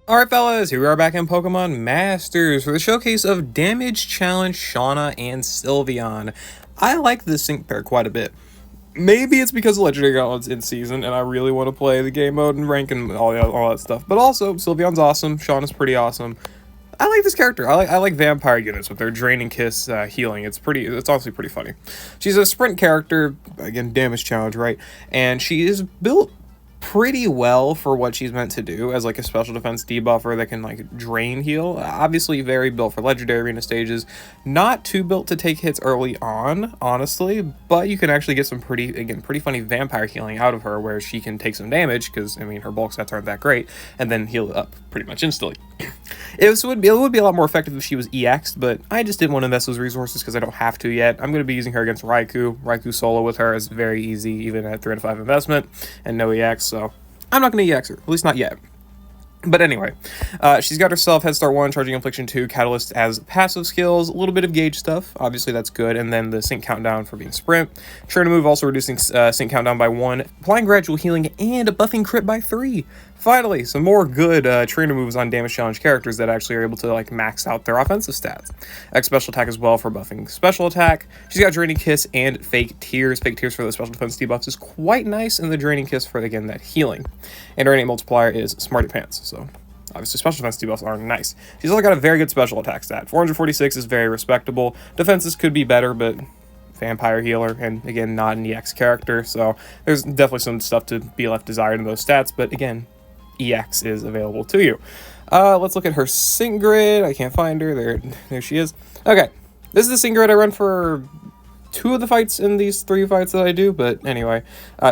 Alright fellas, here we are back in Pokemon Masters for the showcase of Damage Challenge Shauna and Sylveon. I like this sync pair quite a bit. Maybe it's because the Legendary Gauntlet's in season and I really want to play the game mode and rank and all that stuff. But also, Sylveon's awesome, Shauna's pretty awesome. I like this character. I like vampire units with their Draining Kiss healing. It's honestly pretty funny. She's a sprint character, again, Damage Challenge, right? And she is built pretty well for what she's meant to do as like a special defense debuffer that can like drain heal. Obviously very built for legendary arena stages, not too built to take hits early on, honestly, but you can actually get some pretty funny vampire healing out of her where she can take some damage because I mean her bulk stats aren't that great and then heal up pretty much instantly. It would be a lot more effective if she was EX'd, but I just didn't want to invest those resources because I don't have to yet. I'm going to be using her against Raichu. Raichu solo with her is very easy, even at 3 out of 5 investment, and no EX, so I'm not going to EX her, at least not yet. But anyway, she's got herself Head Start 1, Charging Infliction 2, Catalyst as passive skills, a little bit of gauge stuff, obviously that's good, and then the Sync Countdown for being Sprint. Trainer Move also reducing Sync Countdown by 1, applying Gradual Healing, and buffing Crit by 3. Finally, some more good trainer moves on Damage Challenge characters that actually are able to like max out their offensive stats. X Special Attack as well for buffing Special Attack. She's got Draining Kiss and Fake Tears. Fake Tears for the Special Defense debuffs is quite nice, and the Draining Kiss for, again, that healing. And her innate multiplier is Smarty Pants, so obviously special defense debuffs are nice. She's also got a very good special attack stat. 446 is very respectable. Defenses could be better, but vampire healer, and again, not an EX character, so there's definitely some stuff to be left desired in those stats, but again, EX is available to you. Let's look at her sync grid. I can't find her. There she is. Okay, this is the sync grid I run for 2 of the fights in these 3 fights that I do, but anyway,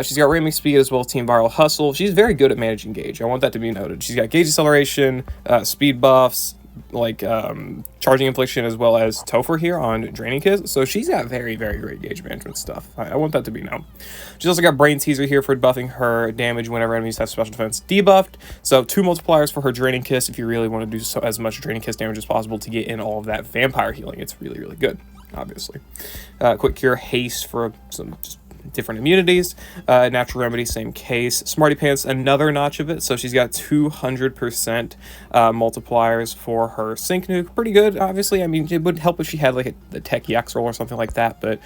she's got Ramming Speed as well as Team Viral Hustle. She's very good at managing gauge. I want that to be noted. She's got gauge acceleration, speed buffs, like Charging Infliction as well as Topher here on Draining Kiss, so she's got very great gauge management stuff. I want that to be known. She's also got Brain Teaser here for buffing her damage whenever enemies have special defense debuffed, so 2 multipliers for her Draining Kiss if you really want to do as much Draining Kiss damage as possible to get in all of that vampire healing. It's really good, obviously. Quick Cure, Haste for some just different immunities. Natural Remedy, same case. Smarty Pants, another notch of it, so she's got 200% multipliers for her Sync Nuke. Pretty good, obviously. I mean, it would help if she had like the Tech EX roll or something like that, but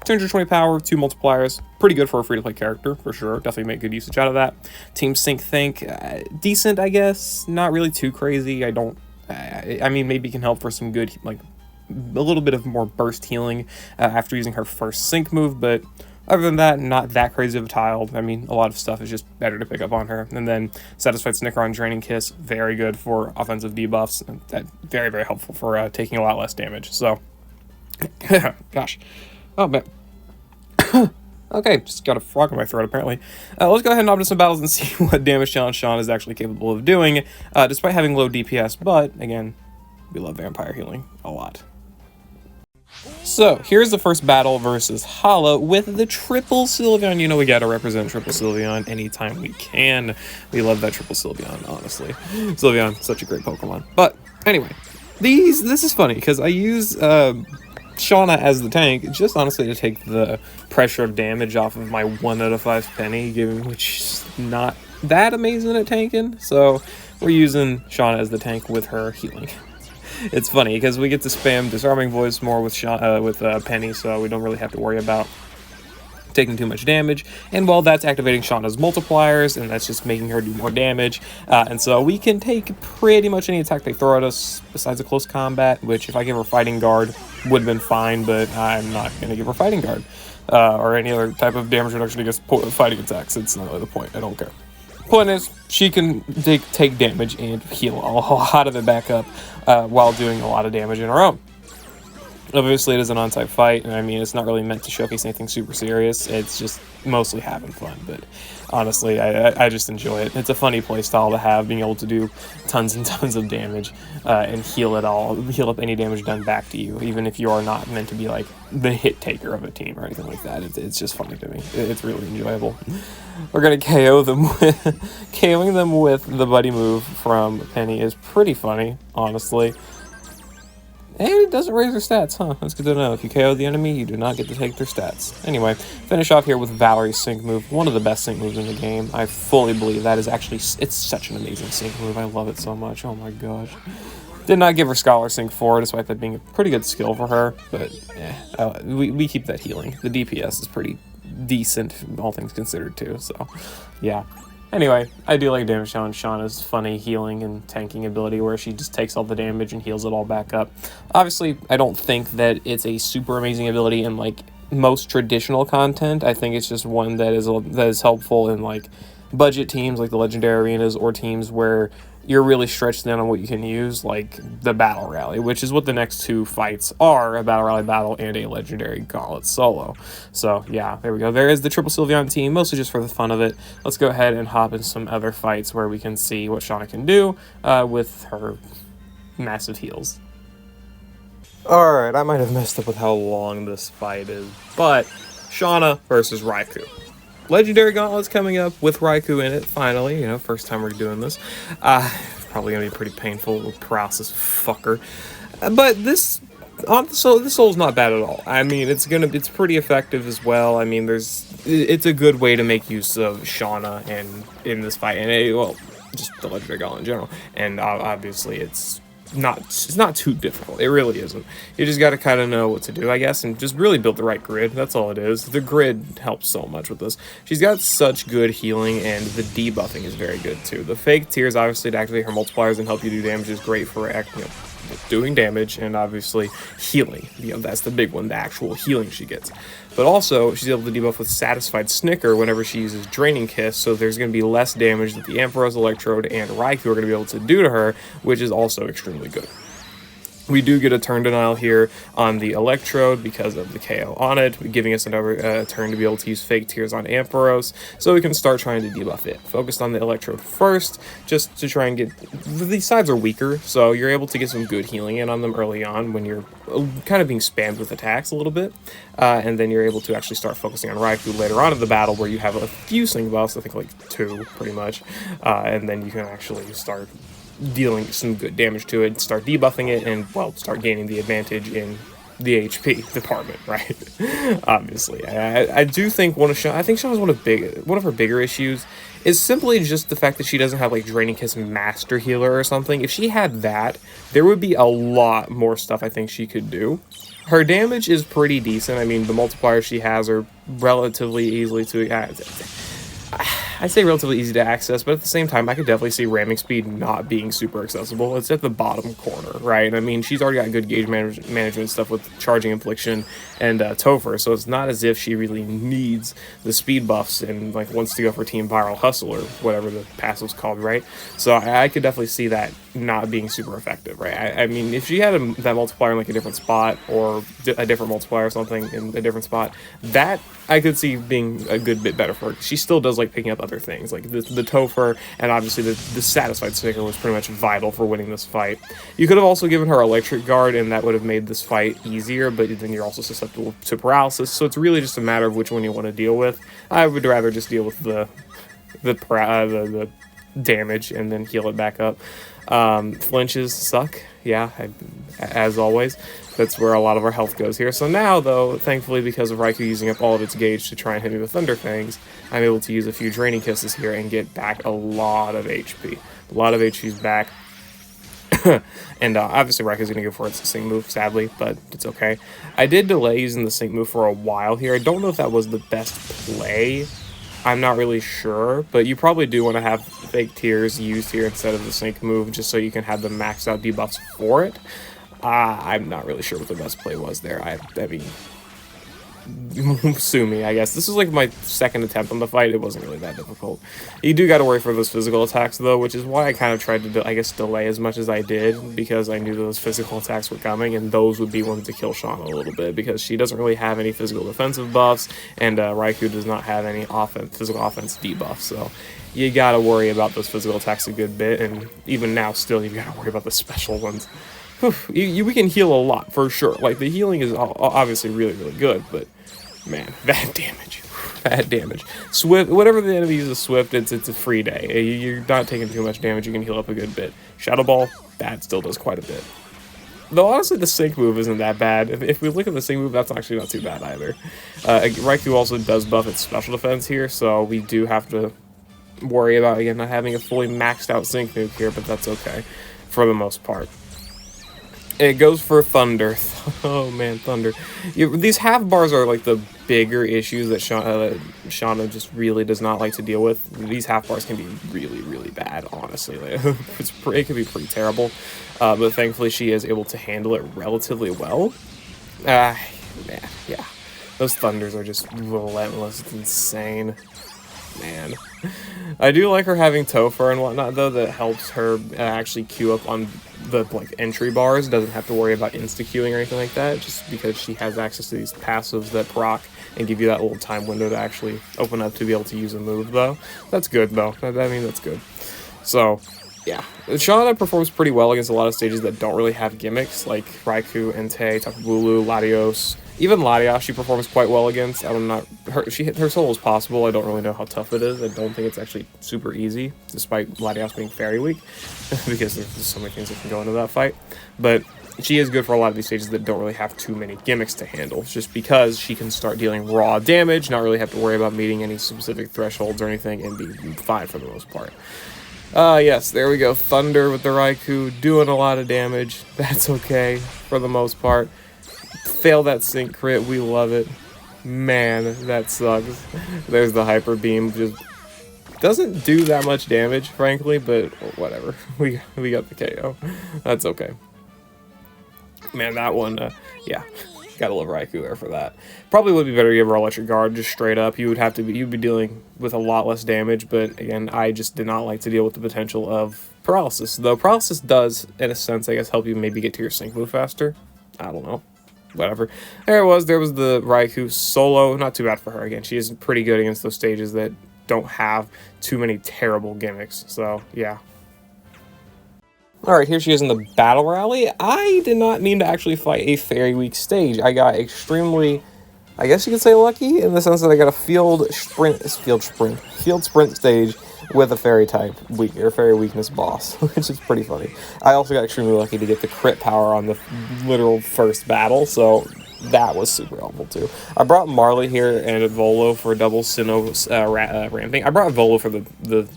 220 power, 2 multipliers, pretty good for a free-to-play character, for sure. Definitely make good usage out of that. Team Sync Think, decent, I guess. Not really too crazy. I mean, maybe can help for some good, like, a little bit of more burst healing after using her first sync move, but other than that, not that crazy of a tile. I mean, a lot of stuff is just better to pick up on her. And then Satisfied Snicker on Draining Kiss, very good for offensive debuffs. And that very helpful for taking a lot less damage. So, gosh. Oh, man. Okay, just got a frog in my throat, apparently. Let's go ahead and hop into some battles and see what Damage Challenge Shauna is actually capable of doing, despite having low DPS. But, again, we love vampire healing a lot. So, here's the first battle versus Hala with the Triple Sylveon. You know we gotta represent Triple Sylveon anytime we can. We love that Triple Sylveon, honestly. Sylveon, such a great Pokemon. But, anyway, this is funny, because I use Shauna as the tank, just honestly to take the pressure of damage off of my 1 out of 5 Penny, which is not that amazing at tanking. So, we're using Shauna as the tank with her healing. It's funny because we get to spam Disarming Voice more with Penny, so we don't really have to worry about taking too much damage. And while that's activating Shauna's multipliers, and that's just making her do more damage, and so we can take pretty much any attack they throw at us besides a close combat, which if I give her Fighting Guard would have been fine, but I'm not going to give her Fighting Guard or any other type of damage reduction against fighting attacks. It's not really the point. I don't care. Point is, she can take damage and heal a lot of it back up while doing a lot of damage in her own. Obviously, it is an on-type fight, and I mean, it's not really meant to showcase anything super serious. It's just mostly having fun, but honestly, I just enjoy it. It's a funny playstyle to have, being able to do tons and tons of damage and heal up any damage done back to you, even if you are not meant to be like the hit taker of a team or anything like that. It's just funny to me. It's really enjoyable. We're gonna KO them KOing them with the buddy move from Penny is pretty funny, honestly. And it doesn't raise their stats, huh? That's good to know. If you KO the enemy, you do not get to take their stats. Anyway, finish off here with Valerie's sync move. One of the best sync moves in the game. I fully believe that is actually... It's such an amazing sync move. I love it so much. Oh my gosh. Did not give her Scholar Sync 4, despite that being a pretty good skill for her. But, we keep that healing. The DPS is pretty decent, all things considered, too. So, yeah. Anyway, I do like damage challenge Shauna's funny healing and tanking ability where she just takes all the damage and heals it all back up. Obviously, I don't think that it's a super amazing ability in like most traditional content. I think it's just one that is helpful in like budget teams like the Legendary Arenas or teams where you're really stretched thin on what you can use, like the Battle Rally, which is what the next two fights are, a Battle Rally battle and a Legendary Gauntlet solo. So, yeah, there we go. There is the Triple Sylveon team, mostly just for the fun of it. Let's go ahead and hop into some other fights where we can see what Shauna can do with her massive heals. Alright, I might have messed up with how long this fight is, but Shauna versus Raichu. Legendary Gauntlet's coming up with Raichu in it, finally. You know, first time we're doing this. Probably gonna be pretty painful with paralysis fucker. But this soul's not bad at all. I mean, it's pretty effective as well. I mean, it's a good way to make use of Shauna and in this fight, and well, just the Legendary Gauntlet in general. And obviously, it's not too difficult. It really isn't. You just got to kind of know what to do, I guess, and just really build the right grid. That's all it is. The grid helps so much with this. She's got such good healing, and the debuffing is very good too. The fake tears, obviously, to activate her multipliers and help you do damage is great for doing damage and obviously healing. That's the big one, the actual healing she gets. But also, she's able to debuff with Satisfied Snicker whenever she uses Draining Kiss, so there's going to be less damage that the Ampharos, Electrode, and Raichu are going to be able to do to her, which is also extremely good. We do get a turn denial here on the Electrode because of the KO on it, giving us another turn to be able to use Fake Tears on Ampharos, so we can start trying to debuff it. Focused on the Electrode first, just to try and get... These sides are weaker, so you're able to get some good healing in on them early on when you're kind of being spammed with attacks a little bit, and then you're able to actually start focusing on Raichu later on in the battle where you have a few sync buffs, I think like 2 pretty much, and then you can actually start dealing some good damage to it, start debuffing it, and, well, start gaining the advantage in the HP department, right? Obviously. I do think Shauna's one of her bigger issues is simply just the fact that she doesn't have, like, Draining Kiss Master Healer or something. If she had that, there would be a lot more stuff I think she could do. Her damage is pretty decent. I mean, the multipliers she has are relatively easily to... I say relatively easy to access, but at the same time, I could definitely see ramming speed not being super accessible. It's at the bottom corner, right? I mean, she's already got good gauge management stuff with charging infliction and Topher, so it's not as if she really needs the speed buffs and like wants to go for Team Viral Hustle or whatever the passive's called, right? So I could definitely see that not being super effective, right? I mean, if she had that multiplier in like a different spot or a different multiplier or something in a different spot, that I could see being a good bit better for her. She still does like picking up other things, like the Topher, and obviously the Satisfied Snicker was pretty much vital for winning this fight. You could have also given her Electric Guard, and that would have made this fight easier, but then you're also susceptible to paralysis, so it's really just a matter of which one you want to deal with. I would rather just deal with the damage and then heal it back up. Flinches suck, yeah, as always. That's where a lot of our health goes here. So now, though, thankfully, because of Raichu using up all of its gauge to try and hit me with Thunder Fangs, I'm able to use a few Draining Kisses here and get back a lot of HP. A lot of HP's back. And obviously Raichu's going to go for its sync move, sadly, but it's okay. I did delay using the sync move for a while here. I don't know if that was the best play. I'm not really sure, but you probably do want to have Fake Tears used here instead of the sync move, just so you can have the maxed out debuffs for it. I'm not really sure what the best play was there. I mean, sue me, I guess. This is like my second attempt on the fight. It wasn't really that difficult. You do got to worry for those physical attacks, though, which is why I kind of tried to, I guess, delay as much as I did, because I knew those physical attacks were coming, and those would be ones to kill Shauna a little bit, because she doesn't really have any physical defensive buffs, and Raichu does not have any physical offense debuffs, so you got to worry about those physical attacks a good bit, and even now, still, you got to worry about the special ones. We can heal a lot, for sure. Like, the healing is obviously really, really good, but, man, that damage. That damage. Swift, whatever the enemy uses Swift, it's a free day. You're not taking too much damage, you can heal up a good bit. Shadow Ball, that still does quite a bit. Though honestly, the sync move isn't that bad. If we look at the sync move, that's actually not too bad either. Raichu also does buff its special defense here, so we do have to worry about, again, not having a fully maxed out sync move here, but that's okay for the most part. It goes for Thunder. Oh man, Thunder. These half bars are like the bigger issues that Shauna just really does not like to deal with. These half bars can be really, really bad, honestly. It can be pretty terrible, but thankfully she is able to handle it relatively well. Man, yeah. Those Thunders are just relentless. It's insane. Man. I do like her having Topher and whatnot, though. That helps her actually queue up on the entry bars. Doesn't have to worry about insta-queuing or anything like that, just because she has access to these passives that proc and give you that little time window to actually open up to be able to use a move, though. That's good, though. I mean, that's good. So, yeah. Shauna performs pretty well against a lot of stages that don't really have gimmicks, like Raichu, Entei, Tapu Bulu, Latios. Even Latios, she performs quite well against. Her soul is possible. I don't really know how tough it is. I don't think it's actually super easy, despite Latios being fairy weak, because there's just so many things that can go into that fight. But she is good for a lot of these stages that don't really have too many gimmicks to handle, just because she can start dealing raw damage, not really have to worry about meeting any specific thresholds or anything, and be fine for the most part. Yes, there we go. Thunder with the Raichu, doing a lot of damage. That's okay for the most part. Fail that sync crit, we love it. Man, that sucks. There's the Hyper Beam, just doesn't do that much damage, frankly, but whatever. We got the KO. That's okay. Man, that one, yeah. Gotta love Raichu there for that. Probably would be better to give her Electric Guard just straight up. You'd be dealing with a lot less damage, but again, I just did not like to deal with the potential of Paralysis. Though Paralysis does, in a sense, I guess, help you maybe get to your sync move faster. I don't know. Whatever. There was the Raichu solo. Not too bad for her. Again, she is pretty good against those stages that don't have too many terrible gimmicks. So, yeah. Alright, here she is in the Battle Rally. I did not mean to actually fight a Fairy Week stage. I got extremely, I guess you could say, lucky, in the sense that I got a field sprint stage with a Fairy type Fairy weakness boss, which is pretty funny. I also got extremely lucky to get the crit power on the literal first battle, so that was super helpful too. I brought Marley here and Volo for double Sinnoh ramping. I brought Volo for the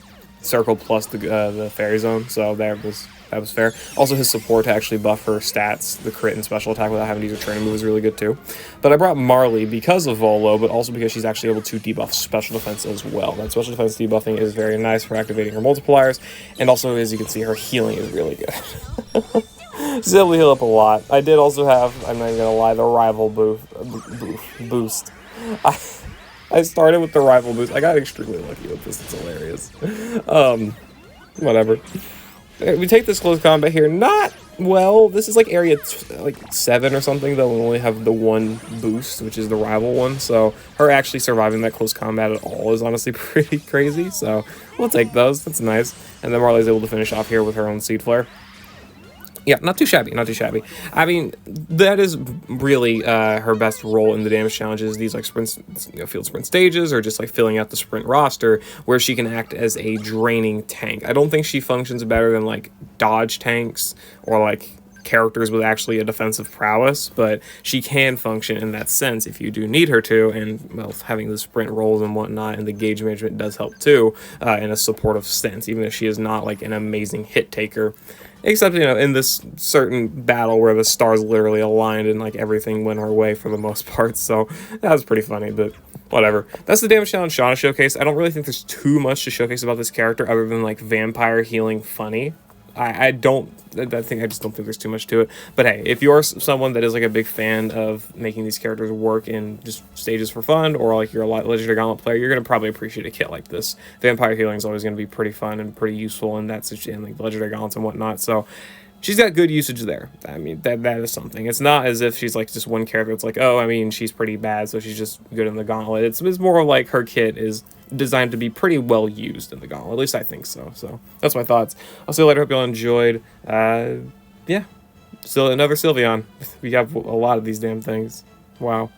circle plus the Fairy Zone, so that was fair. Also, his support to actually buff her stats, the crit and special attack without having to use a training move is really good too. But I brought Marley because of Volo, but also because she's actually able to debuff special defense as well. That special defense debuffing is very nice for activating her multipliers, and also, as you can see, her healing is really good. She's able to heal up a lot. I did also have, I'm not even gonna lie, the rival boost. I started with the rival boost. I got extremely lucky with this. It's hilarious. Whatever. We take this close combat here. Not well. This is like area 7 or something, though. We only have the one boost, which is the rival one. So her actually surviving that close combat at all is honestly pretty crazy. So we'll take those. That's nice. And then Marley's able to finish off here with her own Seed Flare. Yeah, not too shabby, not too shabby. I mean, that is really her best role in the damage challenges, these like sprint, field sprint stages, or just like filling out the sprint roster, where she can act as a draining tank. I don't think she functions better than like dodge tanks or like characters with actually a defensive prowess, but she can function in that sense if you do need her to, and well, having the sprint rolls and whatnot, and the gauge management does help too, in a supportive sense, even if she is not like an amazing hit taker. Except, you know, in this certain battle where the stars literally aligned and, like, everything went her way for the most part. So, that was pretty funny, but whatever. That's the Damage Challenge Shauna showcase. I don't really think there's too much to showcase about this character other than, like, vampire healing funny. I just don't think there's too much to it. But hey, if you're someone that is like a big fan of making these characters work in just stages for fun, or like you're a Legendary Gauntlet player, you're going to probably appreciate a kit like this. Vampire healing is always going to be pretty fun and pretty useful in that situation, like Legendary Gauntlets and whatnot. So she's got good usage there. I mean, that is something. It's not as if she's like just one character. It's like, oh, I mean, she's pretty bad, so she's just good in the Gauntlet. It's more like her kit is designed to be pretty well used in the Gauntlet. At least I think so. So that's my thoughts. I'll see you later. Hope you all enjoyed. Yeah. Still another Sylveon. We have a lot of these damn things. Wow.